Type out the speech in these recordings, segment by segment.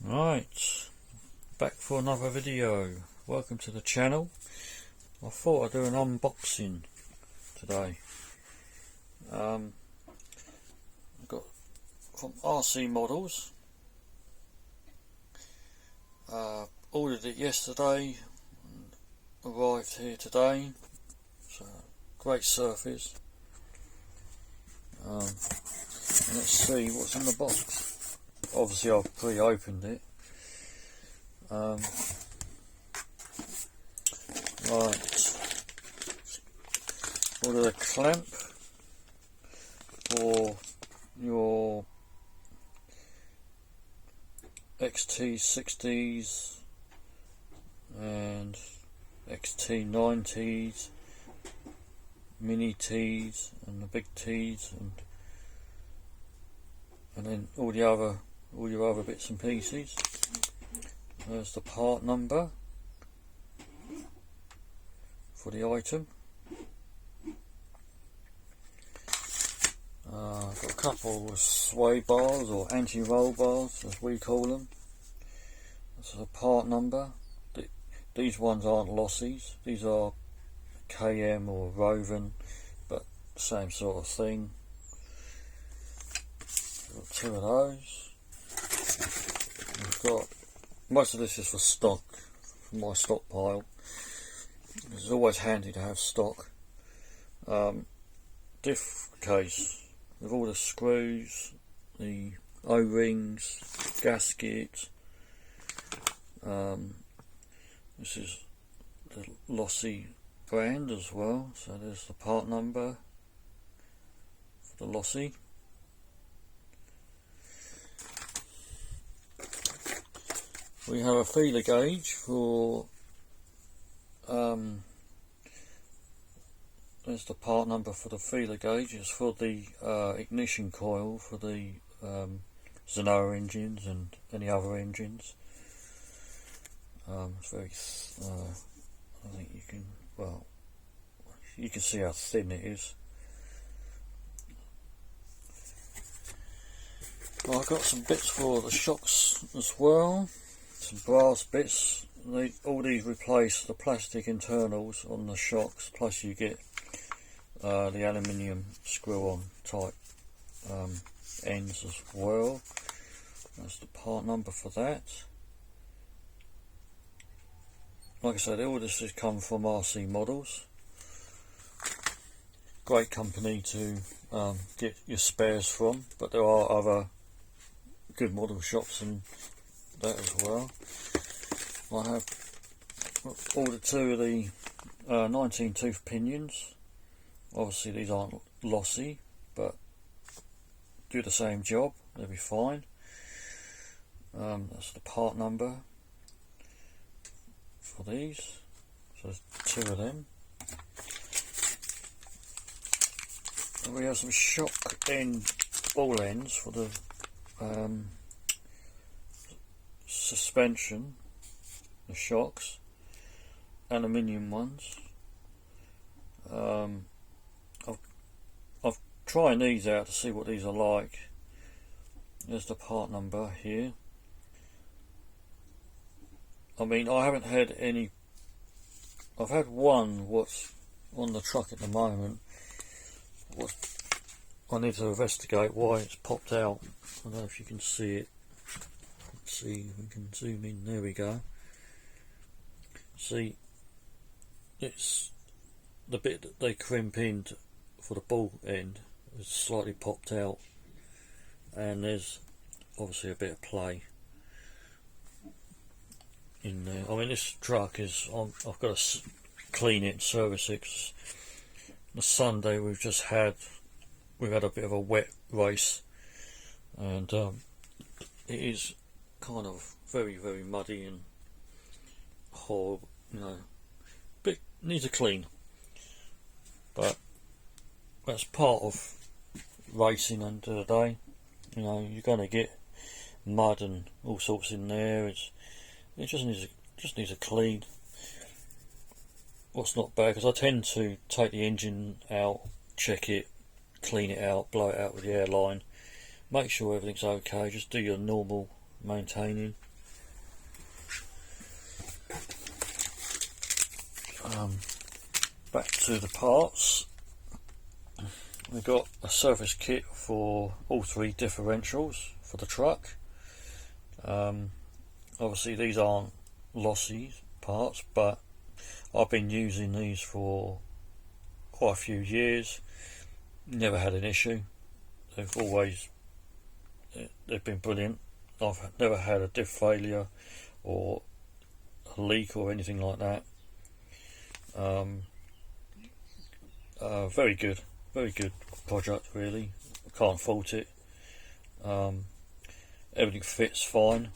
Right, back for another video. Welcome to the channel. I thought I'd do an unboxing today. I got from RC Models. Ordered it yesterday, arrived here today. So great surface. Let's see what's in the box. Obviously I've pre-opened it. Right, ordered a clamp for your XT60s and XT90s, mini Ts and the big Ts, and then all your other bits and pieces. There's the part number for the item. Got a couple of sway bars, or anti-roll bars as we call them. This is a part number. These ones aren't lossies, these are KM or Roven, but same sort of thing. Got two of those. We've got, most of this is for stock, for my stockpile. It's always handy to have stock. Diff case with all the screws, the O-rings, gasket. This is the losi brand as well, so there's the part number for the losi. We have a feeler gauge for, there's the part number for the feeler gauge. It's for the ignition coil for the Zenoa engines and any other engines. It's very, I think you can, well, you can see how thin it is. Well, I've got some bits for the shocks as well. Some brass bits. All these replace the plastic internals on the shocks, plus you get the aluminium screw-on type ends as well. That's the part number for that. Like I said, all this has come from RC Models. Great company to get your spares from, but there are other good model shops and that as well. I have ordered two of the 19 tooth pinions. Obviously these aren't lossy, but do the same job, they'll be fine. That's the part number for these, so there's two of them. And we have some shock end ball ends for the suspension, the shocks, aluminium ones. I've trying these out to see what these are like. There's the part number here. I mean, I haven't had any, I've had one what's on the truck at the moment. I need to investigate why it's popped out. I don't know if you can see it. Let's see if we can zoom in. There we go. See, it's the bit that they crimp in for the ball end is slightly popped out, and there's obviously a bit of play in there. I mean, this truck is, I've got to clean it and service it. 'Cause the Sunday we've had a bit of a wet race, and it is kind of very muddy and horrible, you know, bit needs a clean, but that's part of racing end of the day. You know, you're going to get mud and all sorts in there. It just needs a clean. What's not bad, because I tend to take the engine out, check it, clean it out, blow it out with the airline, make sure everything's okay, just do your normal maintaining. Back to the parts. We've got a service kit for all three differentials for the truck. Obviously these aren't losi parts, but I've been using these for quite a few years. Never had an issue. They've been brilliant. I've never had a diff failure or a leak or anything like that. Very good project, really. Can't fault it. Everything fits fine.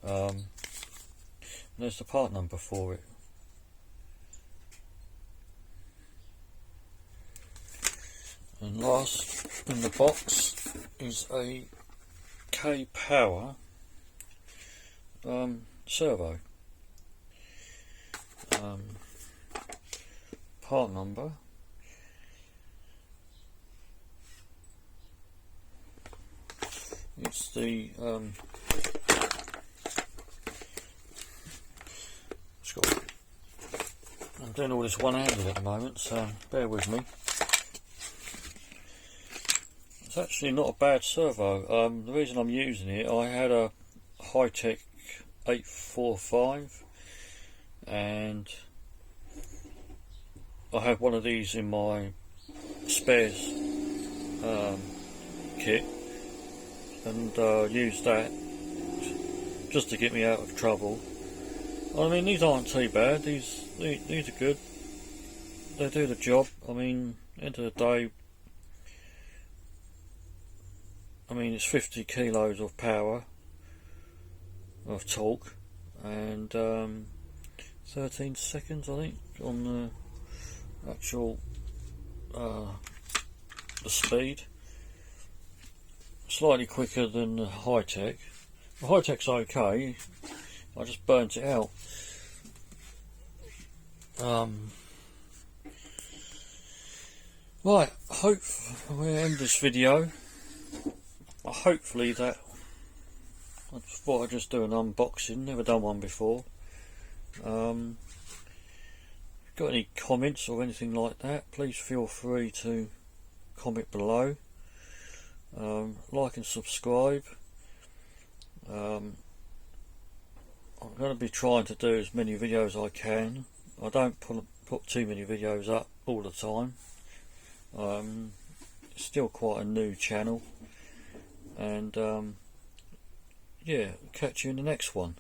There's the part number for it. And last in the box is a K Power servo. Part number it's the I'm doing all this one-handed at the moment, so bear with me. It's actually not a bad servo. The reason I'm using it, I had a Hi-Tech 845 and I had one of these in my spares kit, and used that just to get me out of trouble. I mean, these aren't too bad. These are good. They do the job. I mean, end of the day, I mean, it's 50 kilos of power, of torque, and 13 seconds, I think, on the actual the speed. Slightly quicker than the Hi-Tech. The Hi-Tech's okay. I just burnt it out. Right, we'll end this video. Hopefully I thought I'd just do an unboxing, never done one before. Got any comments or anything like that, please feel free to comment below. Like and subscribe. I'm going to be trying to do as many videos as I can. I don't put too many videos up all the time. It's still quite a new channel, and yeah, catch you in the next one.